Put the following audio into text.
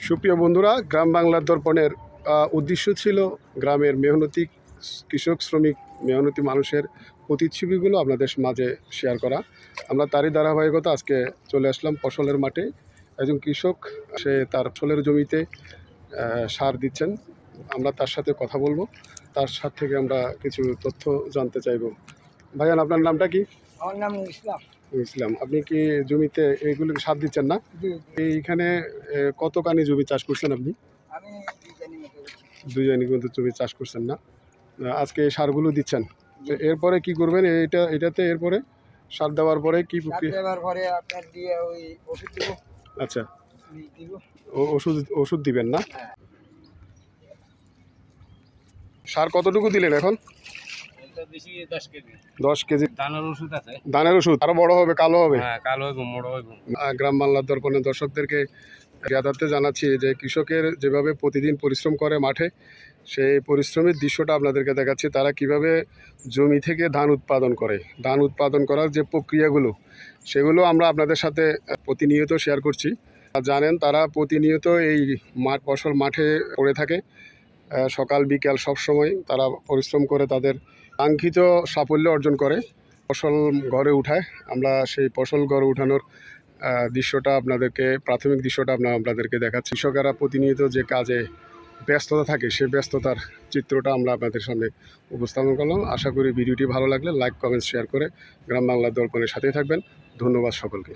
সুপ্রিয় বন্ধুরা, গ্রাম বাংলার দর্পণের উদ্দেশ্য ছিল গ্রামের মেহনতি কৃষক শ্রমিক মেহনতি মানুষের প্রতিচ্ছবিগুলো আপনাদের মাঝে শেয়ার করা। আমরা তারই ধারাবাহিকতা আজকে চলে আসলাম ফসলের মাঠে। একজন কৃষক, সে তার ফসলের জমিতে সার দিচ্ছেন। আমরা তার সাথে কথা বলবো, তার সাথে থেকে আমরা কিছু তথ্য জানতে চাইব। ভাইয়ান, আপনার নামটা কি? আমার নাম ইসলাম। ইসলাম, আপনি কি জমিতে এইগুলো সার দিচ্ছেন না? এইখানে কতখানি জমি চাষ করছেন আপনি? আমি দুজনই কিন্তু জমি চাষ করছেন না, আজকে এই সারগুলো দিচ্ছেন। তো এরপরে কি করবেন? এটাতে এরপরে সার দেওয়ার পরে কি প্রক্রিয়া? দেওয়ার পরে আপনার দিয়ে ওই ওষুধ দেবো। আচ্ছা, দিব। ওষুধ দিবেন না? হ্যাঁ। সার কতটুকু দিলেন এখন? 10 কেজি ধানের ওষুধ আছে। ধানের ওষুধ আরো বড় হবে, কালো হবে। হ্যাঁ, কালো হবে, মোড়ো হবে। গ্রাম বাংলার দর্পণের দর্শকদেরকে জ্ঞাতার্থে জানাচ্ছি যে কৃষকের যেভাবে প্রতিদিন পরিশ্রম করে মাঠে, সেই পরিশ্রমের দৃশ্যটা আপনাদেরকে দেখাচ্ছি। তারা কিভাবে জমি থেকে ধান উৎপাদন করে, ধান উৎপাদন করার যে প্রক্রিয়াগুলো, সেগুলো আমরা আপনাদের সাথে প্রতিনিয়ত শেয়ার করছি। জানেন, তারা প্রতিনিয়ত এই ফসল মাঠে পড়ে থাকে, সকাল বিকাল সব সময় তারা পরিশ্রম করে তাদের কাঙ্ক্ষিত সাফল্য অর্জন করে, ফসল ঘরে উঠায়। আমরা সেই ফসল ঘরে উঠানোর দৃশ্যটা প্রাথমিক দৃশ্যটা আপনাদেরকে দেখাচ্ছি। কৃষকেরা প্রতিনিয়ত যে কাজে ব্যস্ততা থাকে, সেই ব্যস্ততার চিত্রটা আমরা আপনাদের সামনে উপস্থাপন করলাম। আশা করি ভিডিওটি ভালো লাগলে লাইক, কমেন্ট, শেয়ার করে গ্রাম বাংলার দর্পণের সাথেই থাকবেন। ধন্যবাদ সকলকে।